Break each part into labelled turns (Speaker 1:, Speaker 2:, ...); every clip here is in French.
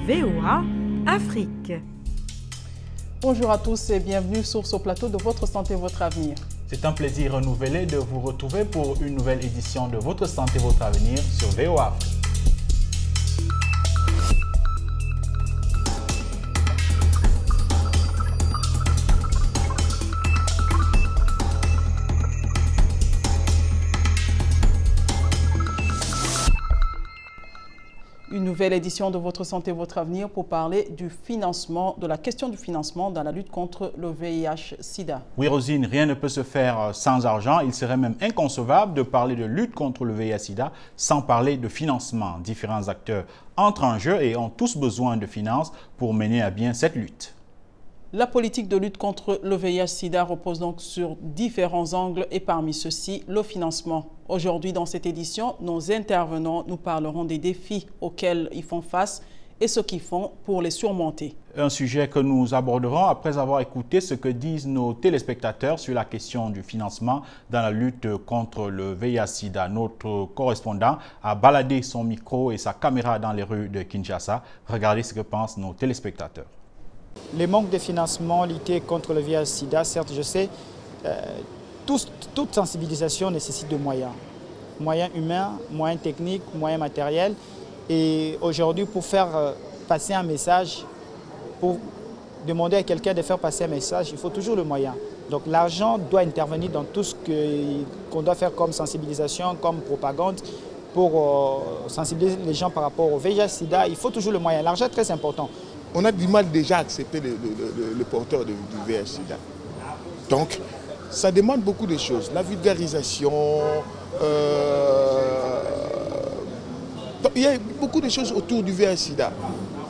Speaker 1: VOA Afrique.
Speaker 2: Bonjour à tous et bienvenue sur ce plateau de Votre Santé, Votre Avenir.
Speaker 3: C'est un plaisir renouvelé de vous retrouver pour une nouvelle édition de Votre Santé, Votre Avenir sur VOA Afrique.
Speaker 2: Une nouvelle édition de Votre Santé, Votre Avenir pour parler du financement, de la question du financement dans la lutte contre le VIH-Sida.
Speaker 3: Oui, Rosine, rien ne peut se faire sans argent. Il serait même inconcevable de parler de lutte contre le VIH-Sida sans parler de financement. Différents acteurs entrent en jeu et ont tous besoin de finances pour mener à bien cette lutte.
Speaker 2: La politique de lutte contre le VIH-Sida repose donc sur différents angles et parmi ceux-ci, le financement. Aujourd'hui, dans cette édition, nos intervenants nous parleront des défis auxquels ils font face et ce qu'ils font pour les surmonter.
Speaker 3: Un sujet que nous aborderons après avoir écouté ce que disent nos téléspectateurs sur la question du financement dans la lutte contre le VIH-Sida. Notre correspondant a baladé son micro et sa caméra dans les rues de Kinshasa. Regardez ce que pensent nos téléspectateurs.
Speaker 4: Le manque de financement, lutter contre le VIH-Sida, certes, je sais, toute sensibilisation nécessite de moyens. Moyens humains, moyens techniques, moyens matériels. Et aujourd'hui, pour faire passer un message, pour demander à quelqu'un de faire passer un message, il faut toujours le moyen. Donc l'argent doit intervenir dans tout ce qu'on doit faire comme sensibilisation, comme propagande. Pour sensibiliser les gens par rapport au VIH-Sida, il faut toujours le moyen. L'argent est très important.
Speaker 5: On a du mal déjà à accepter le porteur du VIH-Sida. Donc, ça demande beaucoup de choses. La vulgarisation, il y a beaucoup de choses autour du VIH-Sida.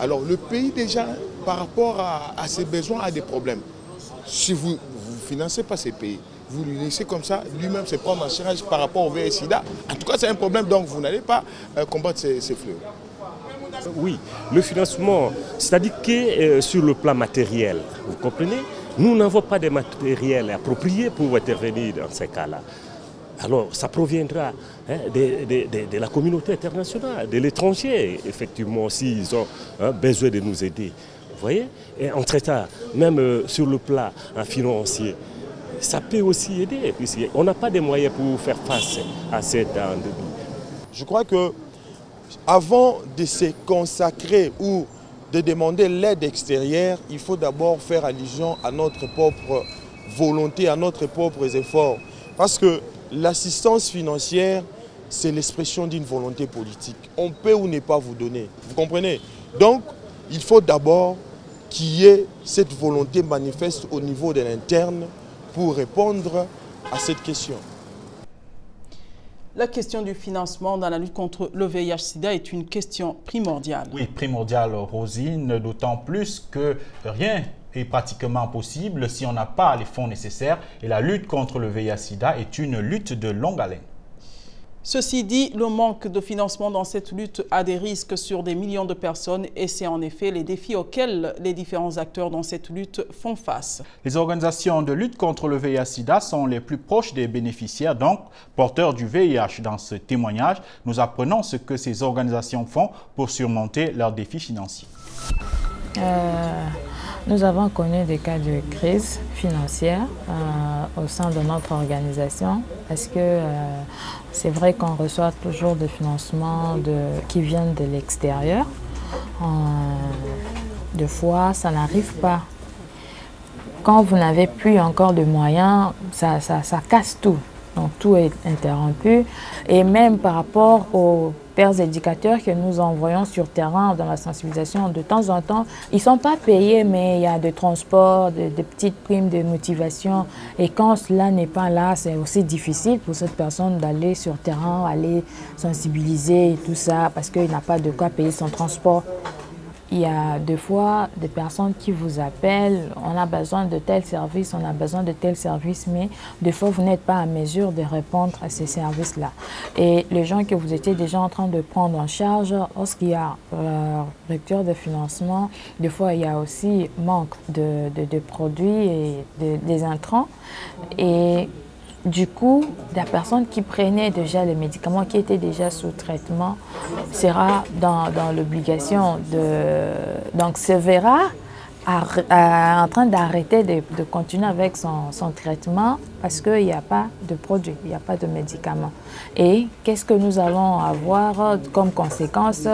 Speaker 5: Alors, le pays déjà, par rapport à ses besoins, a des problèmes. Si vous ne financez pas ces pays, vous lui laissez comme ça, lui-même se prendre en charge par rapport au VIH-Sida. En tout cas, c'est un problème, donc vous n'allez pas combattre ces fléaux.
Speaker 6: Oui, le financement, c'est-à-dire que sur le plan matériel, vous comprenez, nous n'avons pas de matériel approprié pour intervenir dans ces cas-là. Alors, ça proviendra de la communauté internationale, de l'étranger, effectivement, s'ils ont besoin de nous aider. Vous voyez? Et en traitant, même sur le plan financier, ça peut aussi aider, puisqu'on n'a pas de moyens pour faire face à cette endémie.
Speaker 5: Je crois que avant de se consacrer ou de demander l'aide extérieure, il faut d'abord faire allusion à notre propre volonté, à notre propres efforts. Parce que l'assistance financière, c'est l'expression d'une volonté politique. On peut ou ne pas vous donner. Vous comprenez? Donc, il faut d'abord qu'il y ait cette volonté manifeste au niveau de l'interne pour répondre à cette question.
Speaker 2: La question du financement dans la lutte contre le VIH-Sida est une question primordiale.
Speaker 3: Oui, primordiale, Rosine, d'autant plus que rien est pratiquement possible si on n'a pas les fonds nécessaires. Et la lutte contre le VIH-Sida est une lutte de longue haleine.
Speaker 2: Ceci dit, le manque de financement dans cette lutte a des risques sur des millions de personnes et c'est en effet les défis auxquels les différents acteurs dans cette lutte font face.
Speaker 3: Les organisations de lutte contre le VIH-Sida sont les plus proches des bénéficiaires, donc porteurs du VIH. Dans ce témoignage, nous apprenons ce que ces organisations font pour surmonter leurs défis financiers.
Speaker 7: Nous avons connu des cas de crise financière au sein de notre organisation parce que c'est vrai qu'on reçoit toujours des financements qui viennent de l'extérieur. Des fois, ça n'arrive pas. Quand vous n'avez plus encore de moyens, ça casse tout. Donc tout est interrompu. Et même par rapport aux pères éducateurs que nous envoyons sur terrain dans la sensibilisation, de temps en temps, ils ne sont pas payés, mais il y a des transports, des petites primes de motivation. Et quand cela n'est pas là, c'est aussi difficile pour cette personne d'aller sur terrain, aller sensibiliser et tout ça, parce qu'il n'a pas de quoi payer son transport. Il y a des fois des personnes qui vous appellent, on a besoin de tel service, on a besoin de tel service, mais des fois vous n'êtes pas à mesure de répondre à ces services-là. Et les gens que vous étiez déjà en train de prendre en charge, lorsqu'il y a rupture de financement, des fois il y a aussi manque de produits et des intrants. Et du coup, la personne qui prenait déjà les médicaments, qui était déjà sous traitement, sera dans l'obligation donc se verra en train d'arrêter de continuer avec son traitement parce qu'il n'y a pas de produit, il n'y a pas de médicaments. Et qu'est-ce que nous allons avoir comme conséquence?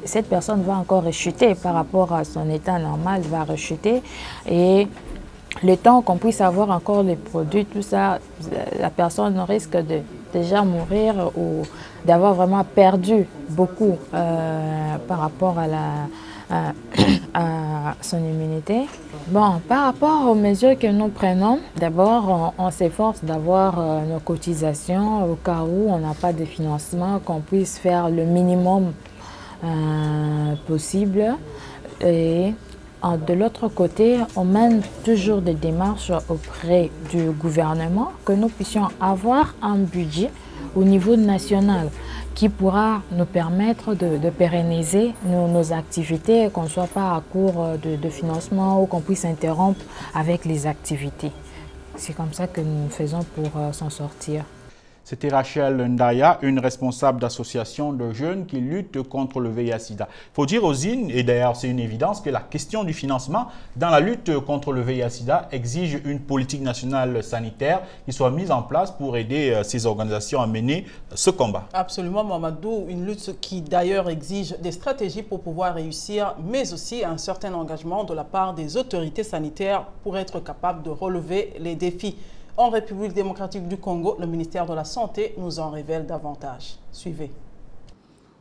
Speaker 7: Cette personne va encore rechuter par rapport à son état normal, va rechuter. Et le temps qu'on puisse avoir encore les produits, tout ça, la personne risque de déjà mourir ou d'avoir vraiment perdu beaucoup par rapport à son immunité. Bon, par rapport aux mesures que nous prenons, d'abord, on s'efforce d'avoir nos cotisations au cas où on n'a pas de financement, qu'on puisse faire le minimum possible. Et de l'autre côté, on mène toujours des démarches auprès du gouvernement que nous puissions avoir un budget au niveau national qui pourra nous permettre de pérenniser nos activités, qu'on ne soit pas à court de financement ou qu'on puisse interrompre avec les activités. C'est comme ça que nous faisons pour s'en sortir.
Speaker 3: C'était Rachel Ndaya, une responsable d'association de jeunes qui luttent contre le VIH-Sida. Il faut dire aux IN, et d'ailleurs c'est une évidence, que la question du financement dans la lutte contre le VIH-Sida exige une politique nationale sanitaire qui soit mise en place pour aider ces organisations à mener ce combat.
Speaker 2: Absolument, Mamadou, une lutte qui d'ailleurs exige des stratégies pour pouvoir réussir, mais aussi un certain engagement de la part des autorités sanitaires pour être capable de relever les défis. En République démocratique du Congo, le ministère de la Santé nous en révèle davantage. Suivez.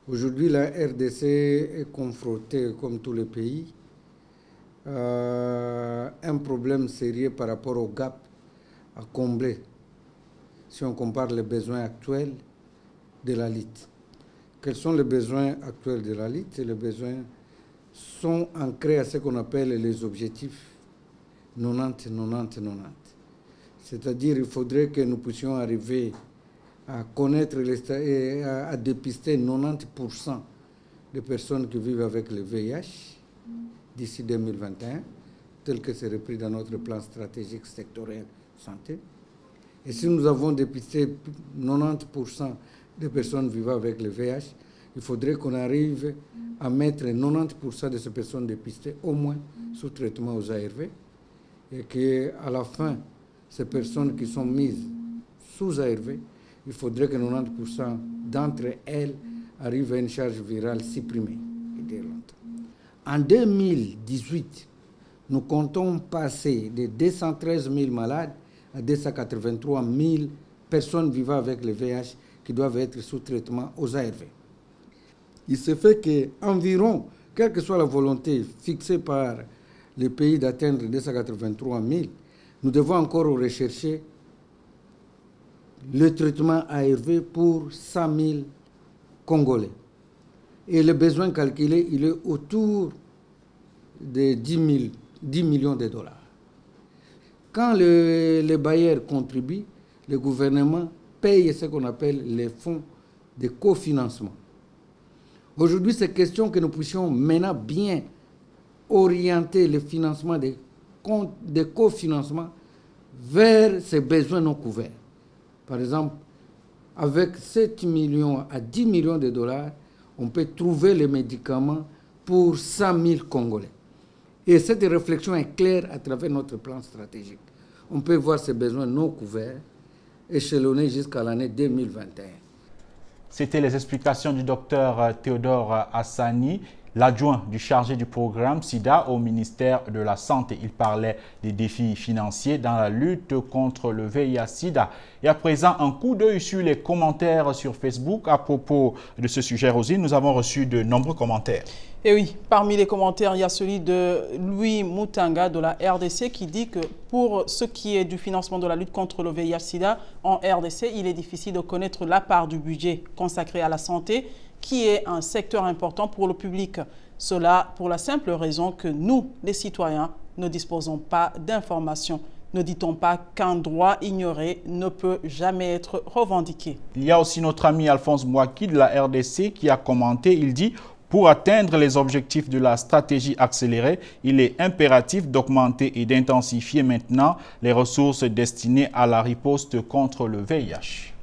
Speaker 8: Aujourd'hui, la RDC est confrontée, comme tous les pays, à un problème sérieux par rapport au gap à combler si on compare les besoins actuels de la lutte. Quels sont les besoins actuels de la lutte? Les besoins sont ancrés à ce qu'on appelle les objectifs 90-90-90. C'est-à-dire qu'il faudrait que nous puissions arriver à connaître et à dépister 90% des personnes qui vivent avec le VIH d'ici 2021, tel que c'est repris dans notre plan stratégique sectoriel santé. Et si nous avons dépisté 90% des personnes vivant avec le VIH, il faudrait qu'on arrive à mettre 90% de ces personnes dépistées au moins sous traitement aux ARV et qu'à la fin, ces personnes qui sont mises sous ARV, il faudrait que 90% d'entre elles arrivent à une charge virale supprimée. En 2018, nous comptons passer de 213 000 malades à 283 000 personnes vivant avec le VIH qui doivent être sous traitement aux ARV. Il se fait qu'environ, quelle que soit la volonté fixée par les pays d'atteindre 283 000, nous devons encore rechercher le traitement ARV pour 100 000 Congolais. Et le besoin calculé, il est autour de 10 millions de dollars. Quand les bailleurs contribuent, le gouvernement paye ce qu'on appelle les fonds de cofinancement. Aujourd'hui, c'est question que nous puissions maintenant bien orienter le financement des cofinancement vers ces besoins non couverts. Par exemple, avec 7 millions à 10 millions de dollars, on peut trouver les médicaments pour 100 000 Congolais. Et cette réflexion est claire à travers notre plan stratégique. On peut voir ces besoins non couverts échelonnés jusqu'à l'année 2021.
Speaker 3: C'était les explications du docteur Théodore Hassani, l'adjoint du chargé du programme SIDA au ministère de la Santé. Il parlait des défis financiers dans la lutte contre le VIH-Sida. Et à présent, un coup d'œil sur les commentaires sur Facebook à propos de ce sujet, Rosine. Nous avons reçu de nombreux commentaires. Et
Speaker 2: oui, parmi les commentaires, il y a celui de Louis Moutanga de la RDC qui dit que pour ce qui est du financement de la lutte contre le VIH-Sida en RDC, il est difficile de connaître la part du budget consacré à la santé, qui est un secteur important pour le public. Cela pour la simple raison que nous, les citoyens, ne disposons pas d'informations. Ne dit-on pas qu'un droit ignoré ne peut jamais être revendiqué?
Speaker 3: Il y a aussi notre ami Alphonse Mouaki de la RDC qui a commenté, il dit « Pour atteindre les objectifs de la stratégie accélérée, il est impératif d'augmenter et d'intensifier maintenant les ressources destinées à la riposte contre le VIH.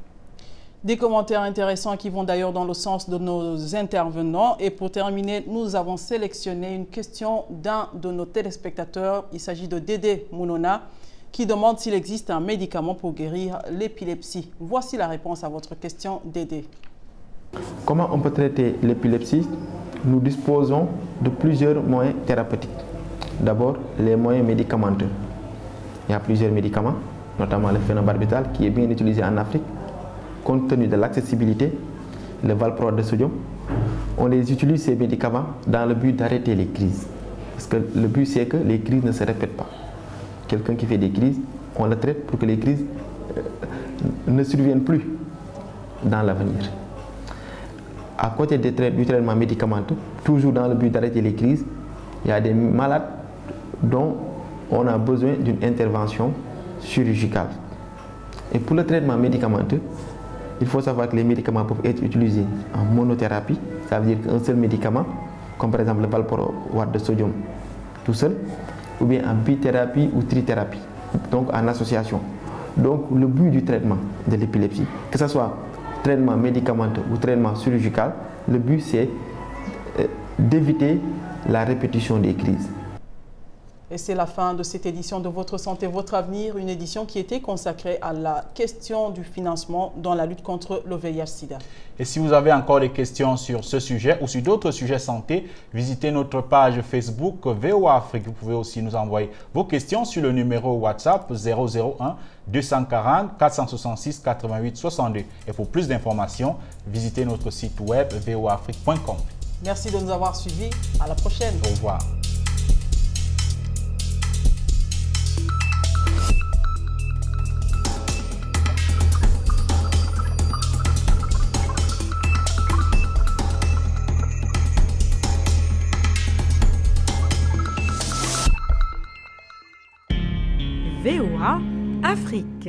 Speaker 2: Des commentaires intéressants qui vont d'ailleurs dans le sens de nos intervenants. Et pour terminer, nous avons sélectionné une question d'un de nos téléspectateurs. Il s'agit de Dédé Mounona qui demande s'il existe un médicament pour guérir l'épilepsie. Voici la réponse à votre question, Dédé.
Speaker 9: Comment on peut traiter l'épilepsie? Nous disposons de plusieurs moyens thérapeutiques. D'abord, les moyens médicamenteux. Il y a plusieurs médicaments, notamment le phénobarbital qui est bien utilisé en Afrique. Compte tenu de l'accessibilité, le valproate de sodium, on les utilise ces médicaments dans le but d'arrêter les crises. Parce que le but c'est que les crises ne se répètent pas. Quelqu'un qui fait des crises, on le traite pour que les crises ne surviennent plus dans l'avenir. À côté du traitement médicamenteux, toujours dans le but d'arrêter les crises, il y a des malades dont on a besoin d'une intervention chirurgicale. Et pour le traitement médicamenteux, il faut savoir que les médicaments peuvent être utilisés en monothérapie, ça veut dire qu'un seul médicament, comme par exemple le valproate de sodium tout seul, ou bien en bithérapie ou trithérapie, donc en association. Donc le but du traitement de l'épilepsie, que ce soit traitement médicamenteux ou traitement chirurgical, le but c'est d'éviter la répétition des crises.
Speaker 2: Et c'est la fin de cette édition de Votre Santé, Votre Avenir, une édition qui était consacrée à la question du financement dans la lutte contre le VIH-Sida. Et si vous avez encore des questions sur ce sujet ou sur d'autres sujets santé, visitez notre page Facebook VOA Afrique. Vous pouvez aussi nous envoyer vos questions sur le numéro WhatsApp 001 240 466 88 62. Et pour plus d'informations, visitez notre site web voaafrique.com. Merci de nous avoir suivis. À la prochaine. Au revoir.
Speaker 1: VOA Afrique.